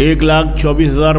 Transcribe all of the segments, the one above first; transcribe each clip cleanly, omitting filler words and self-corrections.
1,24,000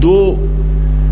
2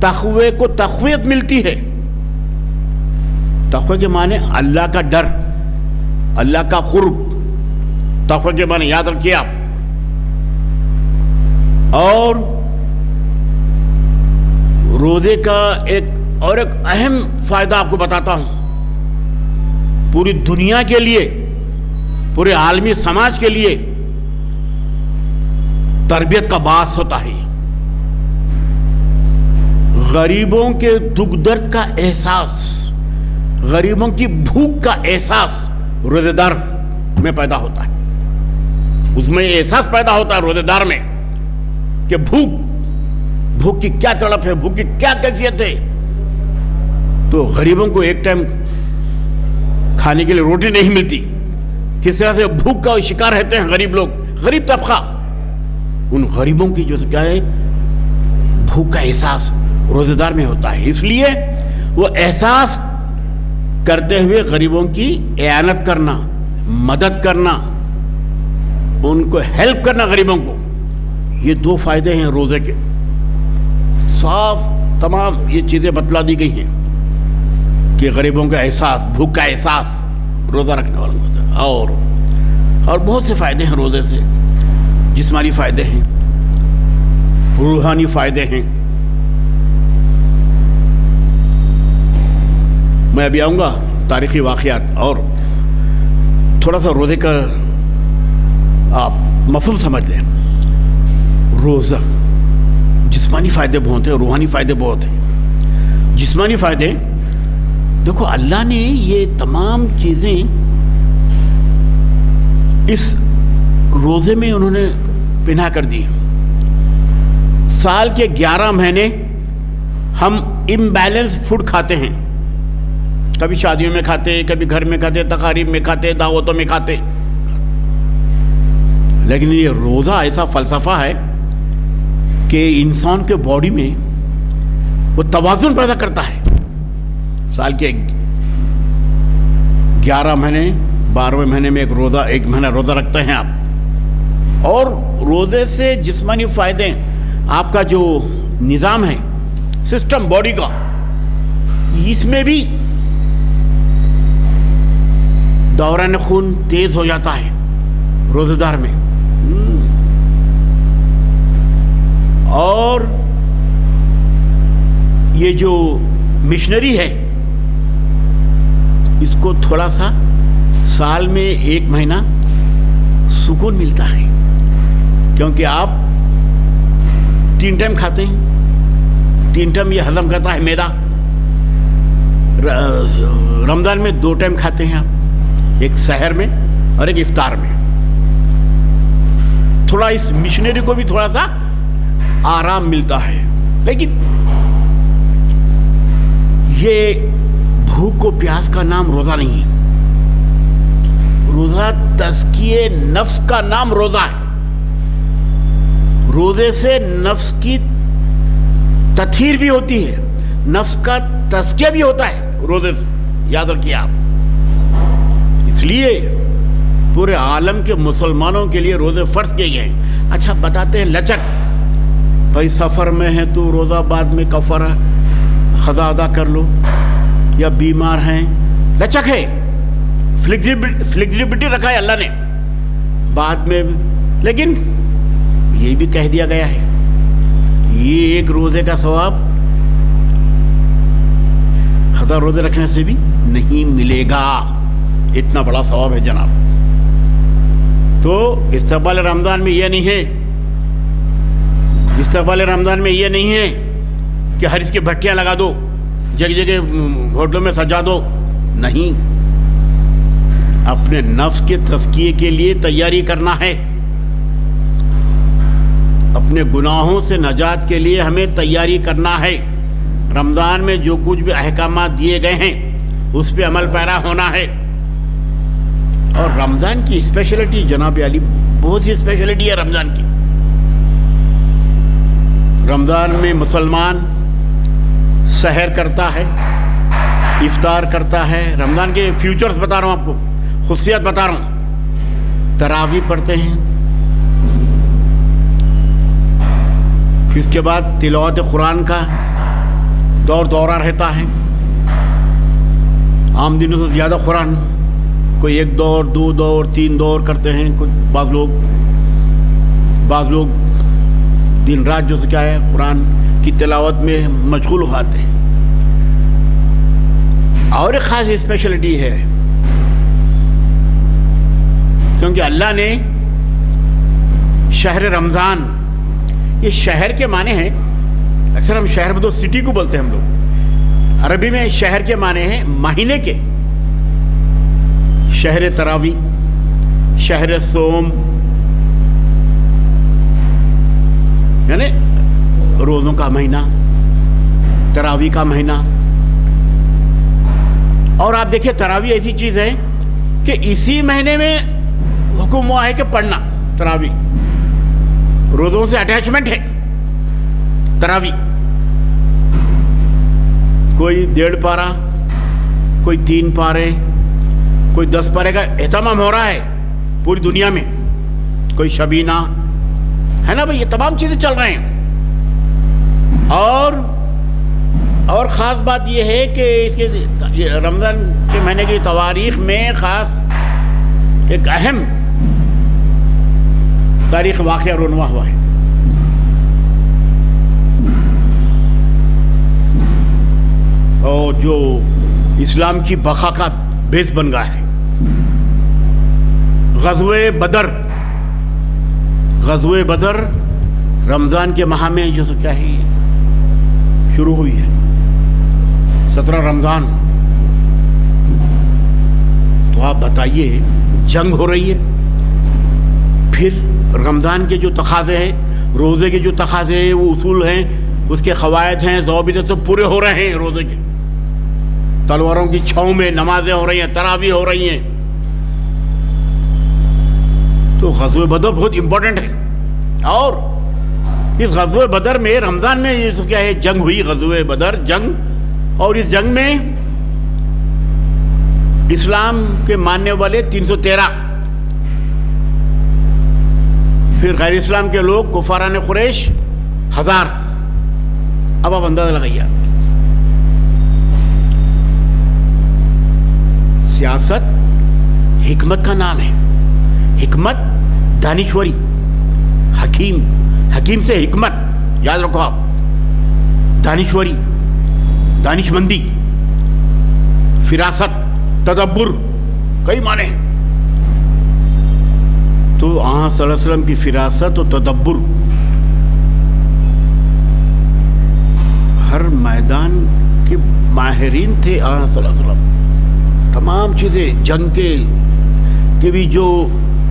تقوی کو تقویت ملتی ہے. تقوی کے معنی اللہ کا ڈر، اللہ کا قرب. تقوی کے معنی یاد رکھیے آپ. اور روزے کا ایک اہم فائدہ آپ کو بتاتا ہوں. پوری دنیا کے لیے، پورے عالمی سماج کے لیے تربیت کا باعث ہوتا ہے. غریبوں کے دکھ درد کا احساس، غریبوں کی بھوک کا احساس روزے دار میں پیدا ہوتا ہے. اس میں احساس پیدا ہوتا ہے روزے دار میں کہ بھوک کی کیا تڑپ ہے، بھوک کی کیا کیفیت ہے. تو غریبوں کو ایک ٹائم کھانے کے لیے روٹی نہیں ملتی، کس طرح سے بھوک کا شکار رہتے ہیں غریب لوگ، غریب طبقہ. ان غریبوں کی جو کیا ہے بھوک کا احساس روزے دار میں ہوتا ہے. اس لیے وہ احساس کرتے ہوئے غریبوں کی اعانت کرنا، مدد کرنا، ان کو ہیلپ کرنا غریبوں کو، یہ 2 فائدے ہیں روزے کے. صاف تمام یہ چیزیں بتلا دی گئی ہیں کہ غریبوں کا احساس، بھوک کا احساس روزہ رکھنے والوں کو ہوتا ہے. اور بہت سے فائدے ہیں روزے سے. جسمانی فائدے ہیں، روحانی فائدے ہیں. میں ابھی آؤں گا تاریخی واقعات اور تھوڑا سا روزے کا آپ مفہوم سمجھ لیں. روزہ جسمانی فائدے بہت ہیں، روحانی فائدے بہت ہیں. جسمانی فائدے دیکھو، اللہ نے یہ تمام چیزیں اس روزے میں انہوں نے پنہا کر دی. سال کے 11 مہینے ہم امبیلنس فوڈ کھاتے ہیں. کبھی شادیوں میں کھاتے، کبھی گھر میں کھاتے، تقاریب میں کھاتے، دعوتوں میں کھاتے. لیکن یہ روزہ ایسا فلسفہ ہے کہ انسان کے باڈی میں وہ توازن پیدا کرتا ہے. سال کے 11 مہینے، 12ویں مہینے میں ایک مہینہ روزہ رکھتے ہیں آپ. اور روزے سے جسمانی فائدے، آپ کا جو نظام ہے، سسٹم باڈی کا، اس میں بھی دوران خون تیز ہو جاتا ہے روزے دار میں. اور یہ جو مشنری ہے، اس کو تھوڑا سا سال میں 1 مہینہ سکون ملتا ہے، کیونکہ آپ 3 ٹائم کھاتے ہیں. 3 ٹائم یہ ہضم کرتا ہے معدہ. رمضان میں 2 ٹائم کھاتے ہیں آپ، ایک سحر میں اور ایک افطار میں. تھوڑا اس مشنری کو بھی تھوڑا سا آرام ملتا ہے. لیکن یہ بھوک و پیاس کا نام روزہ نہیں ہے. روزہ تزکیے نفس کا نام روزہ ہے. روزے سے نفس کی تطہیر بھی ہوتی ہے، نفس کا تزکیہ بھی ہوتا ہے روزے سے. یاد رکھیے آپ. اس لیے پورے عالم کے مسلمانوں کے لیے روزے فرض کیے گئے ہیں. اچھا بتاتے ہیں لچک، بھائی سفر میں ہے تو روزہ بعد میں کفارہ قضا ادا کر لو، یا بیمار ہیں، لچک ہے، فلیکسیبلٹی رکھا ہے اللہ نے بعد میں. لیکن یہ بھی کہہ دیا گیا ہے یہ ایک روزے کا ثواب قضا روزے رکھنے سے بھی نہیں ملے گا. اتنا بڑا ثواب ہے جناب. تو استقبال رمضان میں یہ نہیں ہے، استقبال رمضان میں یہ نہیں ہے کہ ہر اس کی بھٹیاں لگا دو، جگہ جگہ ہوٹلوں میں سجا دو. نہیں، اپنے نفس کے تزکیے کے لیے تیاری کرنا ہے. اپنے گناہوں سے نجات کے لیے ہمیں تیاری کرنا ہے. رمضان میں جو کچھ بھی احکامات دیے گئے ہیں اس پہ عمل پیرا ہونا ہے. اور رمضان کی اسپیشلٹی جناب علی، بہت سی اسپیشلٹی ہے رمضان کی. رمضان میں مسلمان سحر کرتا ہے، افطار کرتا ہے. رمضان کے فیوچرز بتا رہا ہوں آپ کو، خصوصیات بتا رہا ہوں. تراویح پڑھتے ہیں، اس کے بعد تلاوت قرآن کا دور دورہ رہتا ہے. عام دنوں سے زیادہ قرآن، کوئی 1 دور 2 دور 3 دور کرتے ہیں. بعض لوگ دن رات جو کیا ہے قرآن کی تلاوت میں مشغول ہوتے ہیں. اور ایک خاص اسپیشلٹی ہے، کیونکہ اللہ نے شہر رمضان، یہ شہر کے معنی ہیں، اکثر ہم شہر بدو سٹی کو بولتے ہیں ہم لوگ. عربی میں شہر کے معنی ہیں مہینے کے. شہر تراوی، شہر صوم، یعنی روزوں کا مہینہ، تراوی کا مہینہ. اور آپ دیکھیں تراوی ایسی چیز ہے کہ اسی مہینے میں حکم ہوا ہے کہ پڑھنا. تراوی روزوں سے اٹیچمنٹ ہے. تراوی کوئی 1.5 پارہ، کوئی 3 پارے، کوئی 10 پارے کا اہتمام ہو رہا ہے پوری دنیا میں. کوئی شبینہ ہے نا بھائی، یہ تمام چیزیں چل رہے ہیں. اور خاص بات یہ ہے کہ اس کے رمضان کے مہینے کی تواریخ میں خاص ایک اہم تاریخ واقعہ رونما ہوا ہے. اور جو اسلام کی بقا کا بیس بن گیا ہے. غزوہ بدر رمضان کے ماہ میں جو کیا ہے شروع ہوئی ہے. 17 رمضان. تو آپ بتائیے، جنگ ہو رہی ہے، پھر رمضان کے جو تقاضے ہیں، روزے کے جو تقاضے ہیں، وہ اصول ہیں، اس کے قواعد ہیں، ضوابط تو پورے ہو رہے ہیں. روزے کے تلواروں کی چھاؤں میں نمازیں ہو رہی ہیں، تراویح ہو رہی ہیں. تو غزوہ بدر بہت امپورٹنٹ ہے. اور اس غزوہ بدر میں رمضان میں یہ کیا ہے جنگ ہوئی. غزوہ بدر جنگ. اور اس جنگ میں اسلام کے ماننے والے 313، پھر غیر اسلام کے لوگ کفاران قریش 1000. اب آپ اندازہ لگائیے. سیاست حکمت کا نام ہے. حکمت دانشوری، حکیم سے حکمت، یاد رکھو آپ. دانشوری، دانشمندی، فراست، تدبر، کئی معنی ہیں. تو آن صلی اللہ علیہ وسلم کی فراست و تدبر ہر میدان کے ماہرین تھے. آن صلی اللہ علیہ وسلم تمام چیزیں، جنگ کے بھی جو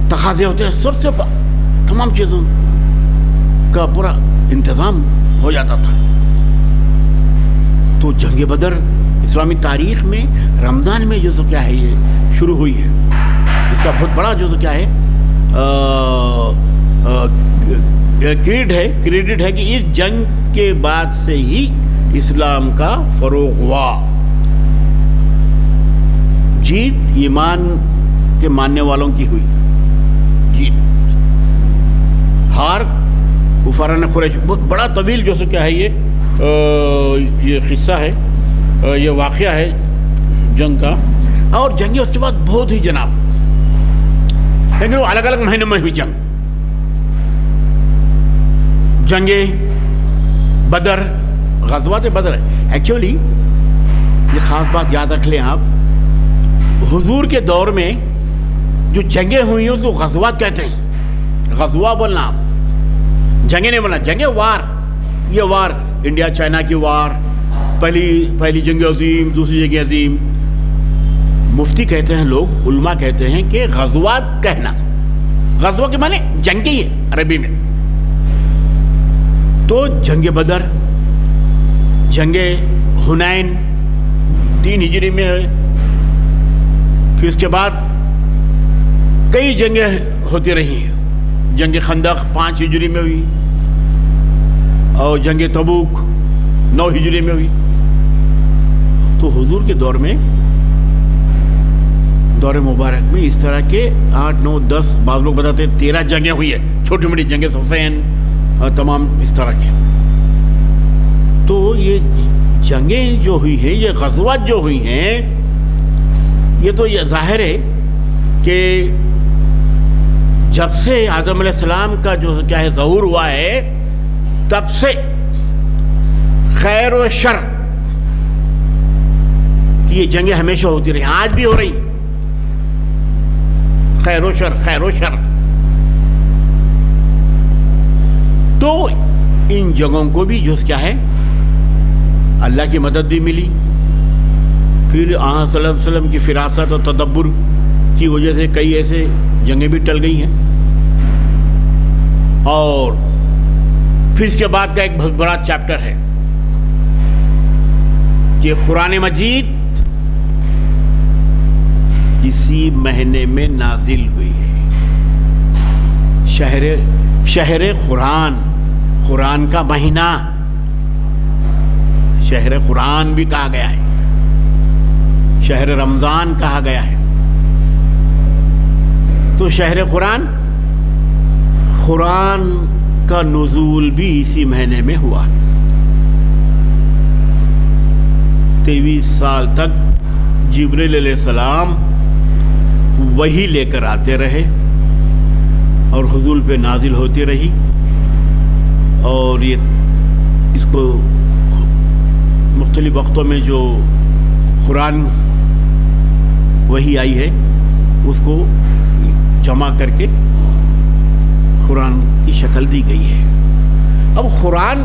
تقاضے ہوتے ہیں، سب سے تمام چیزوں کا پورا انتظام ہو جاتا تھا. تو جنگ بدر اسلامی تاریخ میں رمضان میں جو کیا ہے یہ شروع ہوئی ہے. اس کا بہت بڑا جو کیا ہے کریڈٹ ہے کہ اس جنگ کے بعد سے ہی اسلام کا فروغ ہوا. جیت ایمان کے ماننے والوں کی ہوئی. جیت، ہار کفاران قریش. بہت بڑا طویل جو کیا ہے یہ قصہ ہے، یہ واقعہ ہے جنگ کا. اور جنگیں اس کے بعد بہت ہی جناب، لیکن وہ الگ الگ مہینوں میں ہوئی جنگ. جنگ بدر، غزوات بدر ہے. ایکچولی یہ خاص بات یاد رکھ لیں آپ، حضور کے دور میں جو جنگیں ہوئی ہیں اس کو غزوات کہتے ہیں. غزوہ بولنا آپ، جنگیں نہیں بولنا. جنگیں وار، یہ وار، انڈیا چائنا کی وار، پہلی جنگ عظیم، دوسری جنگ عظیم. مفتی کہتے ہیں، لوگ علماء کہتے ہیں کہ غزوات کہنا، غزوہ کے معنی جنگ ہی ہے عربی میں. تو جنگ بدر، جنگ حنین 3 ہجری میں ہے. پھر اس کے بعد کئی جنگیں ہوتی رہی ہیں. جنگ خندق 5 ہجری میں ہوئی، اور جنگ تبوک 9 ہجری میں ہوئی. تو حضور کے دور میں، دور مبارک میں اس طرح کے 8 9 10 بعض لوگ بتاتے ہیں 13 جنگیں ہوئی ہیں، چھوٹی موٹی جنگ صفین اور تمام اس طرح کے. تو یہ جنگیں جو ہوئی ہیں، یہ غزوات جو ہوئی ہیں، یہ تو یہ ظاہر ہے کہ جب سے آدم علیہ السلام کا جو کیا ہے ظہور ہوا ہے، تب سے خیر و شر کی یہ جنگیں ہمیشہ ہوتی رہی، آج بھی ہو رہی، خیر و شر، خیر و شر. تو ان جگہوں کو بھی جو کیا ہے اللہ کی مدد بھی ملی. پھر آن صلی اللہ علیہ وسلم کی فراست اور تدبر کی وجہ سے کئی ایسے جنگیں بھی ٹل گئی ہیں. اور پھر اس کے بعد کا ایک بہت بڑا چیپٹر ہے کہ قرآن مجید اسی مہینے میں نازل ہوئی ہے. شہر قرآن کا مہینہ، شہر قرآن بھی کہا گیا ہے، شہر رمضان کہا گیا ہے. تو شہر قرآن کا نزول بھی اسی مہینے میں ہوا ہے. 23 سال تک جبریل علیہ السلام وہی لے کر آتے رہے اور حضور پہ نازل ہوتی رہی. اور یہ اس کو مختلف وقتوں میں جو قرآن وہی آئی ہے اس کو جمع کر کے قرآن کی شکل دی گئی ہے. اب قرآن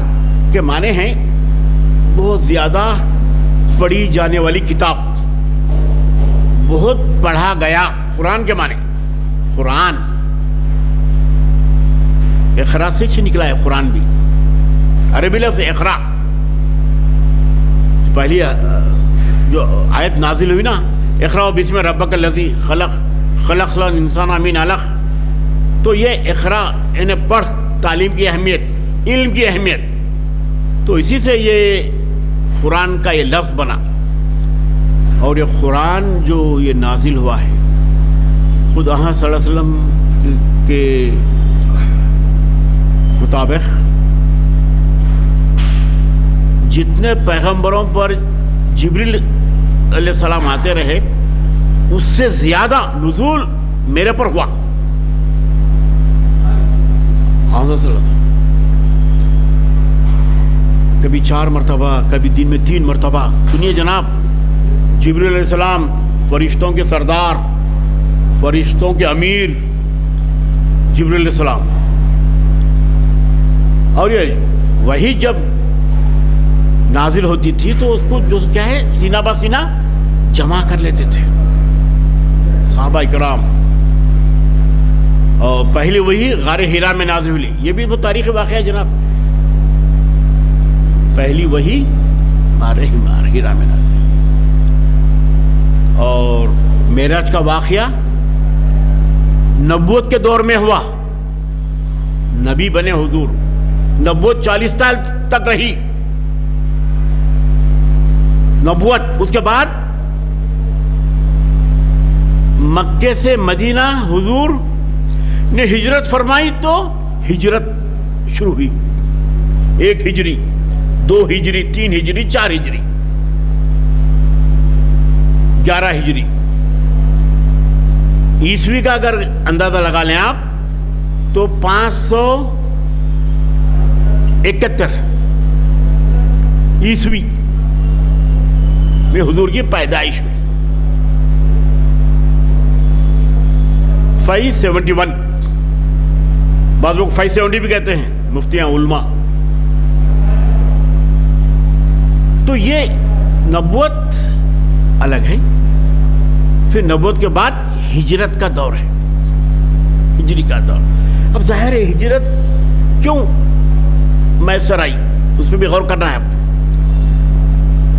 کے معنی ہیں بہت زیادہ پڑھی جانے والی کتاب، بہت پڑھا گیا. قرآن کے معنی قرآن اقرا سے نکلا ہے. قرآن بھی عربی لفظ اقرا. پہلی جو آیت نازل ہوئی نا، اقرا بسم ربک الذی خلق الانسان من علق، تو یہ اقرا یعنی پڑھ، تعلیم کی اہمیت، علم کی اہمیت. تو اسی سے یہ قرآن کا یہ لفظ بنا. اور یہ قرآن جو یہ نازل ہوا ہے، خود صلی اللہ علیہ وسلم کے مطابق جتنے پیغمبروں پر جبریل علیہ السلام آتے رہے، اس سے زیادہ نزول میرے پر ہوا. کبھی 4 مرتبہ، کبھی دن میں 3 مرتبہ. سنیے جناب، جبریل علیہ السلام فرشتوں کے سردار، فرشتوں کے امیر جبریل علیہ السلام، اور یہ وہی جب نازل ہوتی تھی تو اس کو جو کیا ہے سینہ بہ سینہ جمع کر لیتے تھے صحابہ کرام. اور پہلے وہی غار ہیرا میں نازل ہوئی. یہ بھی وہ تاریخی واقعہ ہے جناب. پہلی وہی غار ہیرا میں نازل. اور معراج کا واقعہ نبوت کے دور میں ہوا. نبی بنے حضور، نبوت 40 سال تک رہی نبوت. اس کے بعد مکے سے مدینہ حضور نے ہجرت فرمائی تو ہجرت شروع ہوئی. 1 ہجری، 2 ہجری، 3 ہجری، 4 ہجری، 11 ہجری. عیسوی کا اگر اندازہ لگا لیں آپ تو 571 عیسوی میں حضور کی پیدائش ہوئی. 571، بعض لوگ 570 بھی کہتے ہیں مفتیاں علماء. تو یہ نبوت الگ ہے. پھر نبوت کے بعد ہجرت کا دور ہے، ہجری کا دور. اب ظاہر ہے ہجرت کیوں میسر آئی، اس پہ بھی غور کرنا ہے.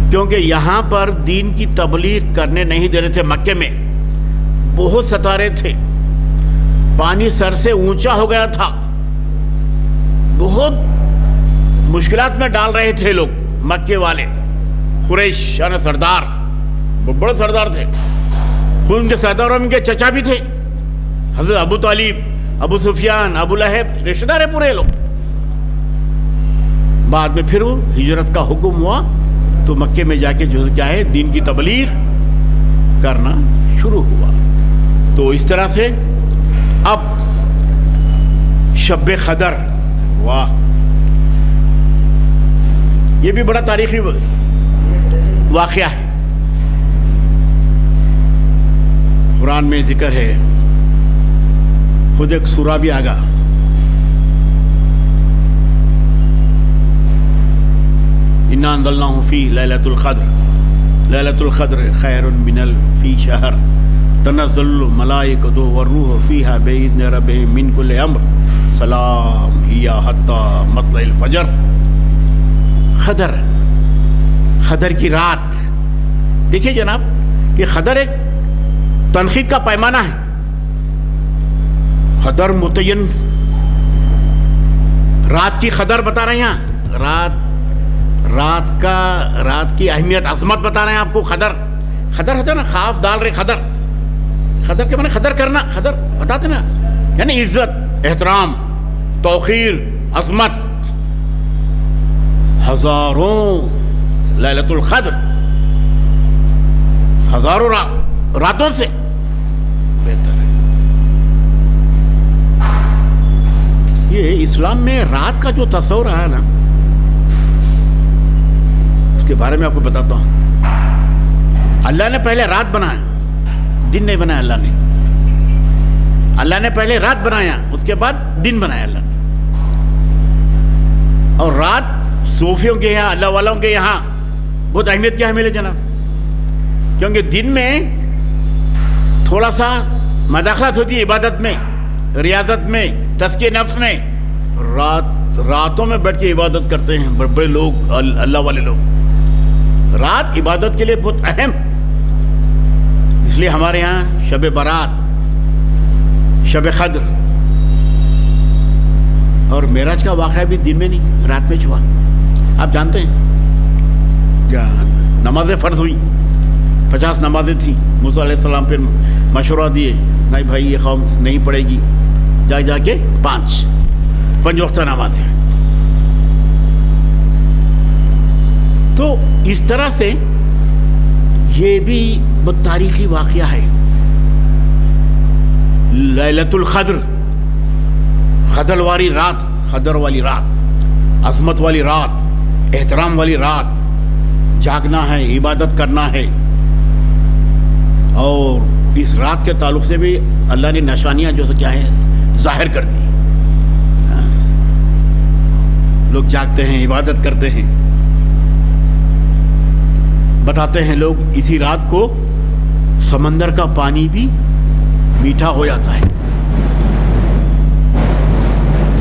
کیونکہ یہاں پر دین کی تبلیغ کرنے نہیں دے رہے تھے. مکے میں بہت ستا رہے تھے، پانی سر سے اونچا ہو گیا تھا، بہت مشکلات میں ڈال رہے تھے لوگ. مکے والے قریش یعنی سردار، بڑے سردار تھے. خود ان کے سرداروں میں ان کے چچا بھی تھے، حضرت ابو طالب، ابو سفیان، ابو لہب، رشتہ دار پورے لوگ. بعد میں پھر وہ ہجرت کا حکم ہوا تو مکے میں جا کے جو کیا ہے دین کی تبلیغ کرنا شروع ہوا. تو اس طرح سے اب شب قدر، واہ، یہ بھی بڑا تاریخی واقعہ ہے. قرآن میں ذکر ہے، خود ایک سورہ بھی آگا. انا انزلناہ فی لیلۃ القدر، لیلۃ القدر خیر من الف شہر تنزل الملائکۃ والروح فیہا بإذن ربہم من کل امر سلام ہی حتی مطلع الفجر. قدر کی رات. دیکھیے جناب کہ قدر ایک تنقید کا پیمانہ ہے. قدر متعین، رات کی قدر بتا رہے ہیں. رات کی اہمیت، عظمت بتا رہے ہیں آپ کو. قدر ہوتا ہے نا، خاف ڈال رہے قدر کے معنی قدر کرنا، قدر بتاتے نا، یعنی عزت، احترام، توقیر، عظمت. ہزاروں لیلۃ القدر، ہزاروں راتوں سے بہتر ہے. یہ اسلام میں رات کا جو تصور ہے نا، اس کے بارے میں آپ کو بتاتا ہوں. اللہ نے پہلے رات بنایا، دن نہیں بنایا. اللہ نے پہلے رات بنایا، اس کے بعد دن بنایا اللہ نے. اور رات صوفیوں کے یہاں، اللہ والوں کے یہاں بہت اہمیت کیا ہے میرے جناب، کیونکہ دن میں تھوڑا سا مداخلت ہوتی ہے عبادت میں، ریاضت میں، تزکیہ نفس میں. راتوں میں بیٹھ کے عبادت کرتے ہیں بڑے بڑے لوگ، اللہ والے لوگ. رات عبادت کے لیے بہت اہم، اس لیے ہمارے یہاں شب برات، شب قدر اور معراج کا واقعہ بھی دن میں نہیں، رات میں ہوا. آپ جانتے ہیں کیا نمازیں فرض ہوئی، 50 نمازیں تھیں. موسیٰ علیہ السلام پھر مشورہ دیے، نہیں بھائی یہ قوم نہیں پڑھے گی، جا کے 5 وقتہ نمازیں. تو اس طرح سے یہ بھی بہت تاریخی واقعہ ہے. لیلۃ القدر، قدر والی رات، عظمت والی رات، احترام والی رات. جاگنا ہے، عبادت کرنا ہے. اور اس رات کے تعلق سے بھی اللہ نے نشانیاں جو کیا ہے ظاہر کر دی. لوگ جاگتے ہیں، عبادت کرتے ہیں. بتاتے ہیں لوگ اسی رات کو سمندر کا پانی بھی میٹھا ہو جاتا ہے.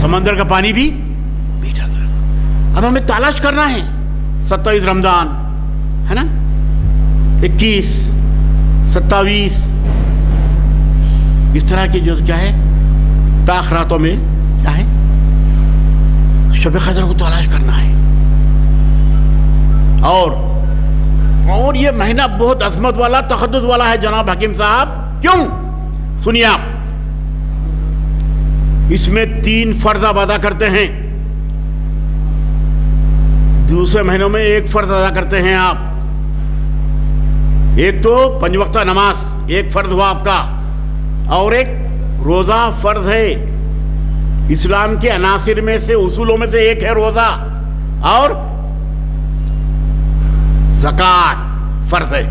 سمندر کا پانی بھی میٹھا تھا. اب ہمیں تلاش کرنا ہے. 27 رمضان ہے نا، 21، 27، اس طرح کی جو کیا ہے تاخراتوں میں کیا ہے شب قدر کو تلاش کرنا ہے. اور یہ مہینہ بہت عظمت والا، تقدس والا ہے جناب حکیم صاحب. کیوں؟ سنیے آپ. اس میں 3 فرض آپ ادا کرتے ہیں. دوسرے مہینوں میں 1 فرض ادا کرتے ہیں آپ. ایک تو 5 وقتہ نماز، 1 فرض ہوا آپ کا، اور ایک روزہ فرض ہے. اسلام کے عناصر میں سے، اصولوں میں سے ایک ہے روزہ، اور زکوٰۃ فرض ہے.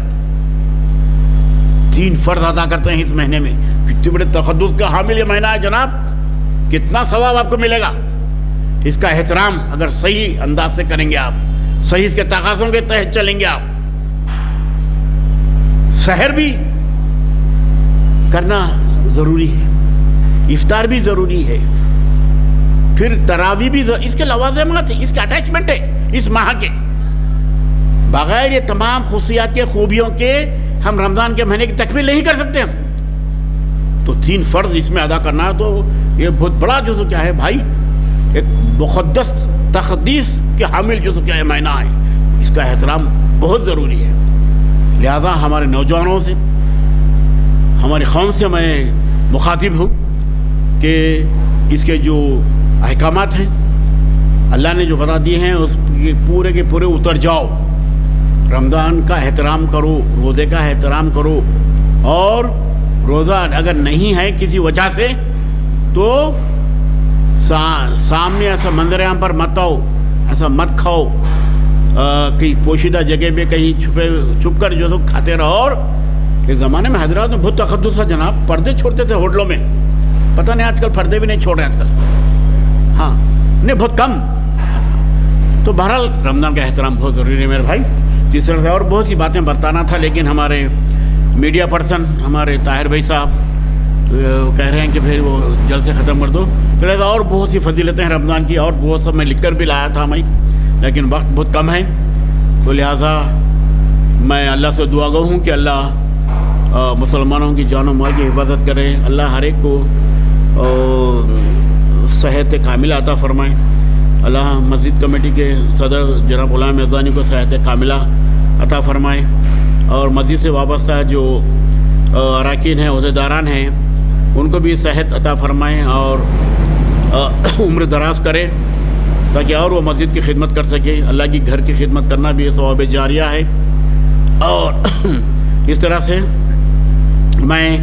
3 فرض ادا کرتے ہیں اس مہینے میں. کتنے بڑے تقدس کا حامل یہ مہینہ ہے جناب. کتنا ثواب آپ کو ملے گا. اس کا احترام اگر صحیح انداز سے کریں گے آپ، صحیح اس کے تقاضوں کے تحت چلیں گے آپ. سحر بھی کرنا ضروری ہے، افطار بھی ضروری ہے، پھر تراویح بھی اس کے لوازمات ہیں، اس کے اٹیچمنٹ ہے اس ماہ کے. بغیر یہ تمام خصوصیات کے، خوبیوں کے، ہم رمضان کے مہینے کی تکمیل نہیں کر سکتے ہم. تو 3 فرض اس میں ادا کرنا ہے. تو یہ بہت بڑا جو کیا ہے بھائی، ایک مقدس تقدیس کے حامل جو کیا ہے مہینہ ہے. اس کا احترام بہت ضروری ہے. لہذا ہمارے نوجوانوں سے، ہماری قوم سے میں مخاطب ہوں کہ اس کے جو احکامات ہیں اللہ نے جو بتا دیے ہیں اس پورے کے پورے اتر جاؤ. رمضان کا احترام کرو، روزے کا احترام کرو، اور روزہ اگر نہیں ہے کسی وجہ سے تو سامنے ایسا منظر عام پر مت آؤ، ایسا مت کھاؤ، کہیں پوشیدہ جگہ پہ کہیں چھپ کر جو سو کھاتے رہو۔ اور ایک زمانے میں حضرات میں بہت تقدس تھا جناب، پردے چھوڑتے تھے ہوٹلوں میں، پتہ نہیں آج کل پردے بھی نہیں چھوڑ رہے آج کل، ہاں نہیں بہت کم۔ تو بہرحال رمضان کا احترام بہت ضروری ہے میرے بھائی۔ اس طرح سے اور بہت سی باتیں بتانا تھا، لیکن ہمارے میڈیا پرسن ہمارے طاہر بھائی صاحب کہہ رہے ہیں کہ پھر وہ جلد سے ختم کر دو، لہٰذا اور بہت سی فضیلتیں ہیں رمضان کی، اور بہت سب میں لکھ کر بھی لایا تھا میں، لیکن وقت بہت کم ہے، تو لہٰذا میں اللہ سے دعا گو ہوں کہ اللہ مسلمانوں کی جان و مال کی حفاظت کرے، اللہ ہر ایک کو صحت کاملہ عطا فرمائے، اللہ مسجد کمیٹی کے صدر جناب غلام میزانی کو صحت کاملہ عطا فرمائے، اور مسجد سے وابستہ جو اراکین ہیں، عہدیداران ہیں، ان کو بھی صحت عطا فرمائیں اور عمر دراز کرے، تاکہ اور وہ مسجد کی خدمت کر سکے۔ اللہ کی گھر کی خدمت کرنا بھی ثواب جاریہ ہے۔ اور اس طرح سے میں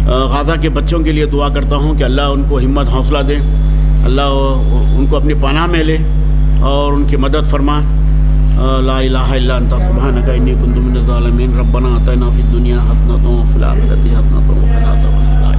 غازہ کے بچوں کے لیے دعا کرتا ہوں کہ اللہ ان کو ہمت حوصلہ دے، اللہ ان کو اپنی پناہ میں لے اور ان کی مدد فرما۔ لا الہ الا انت سبحانک انی کنت من الظالمین، ربنا آتنا فی الدنیا حسنۃ وفی الآخرۃ حسنۃ وقنا عذاب النار۔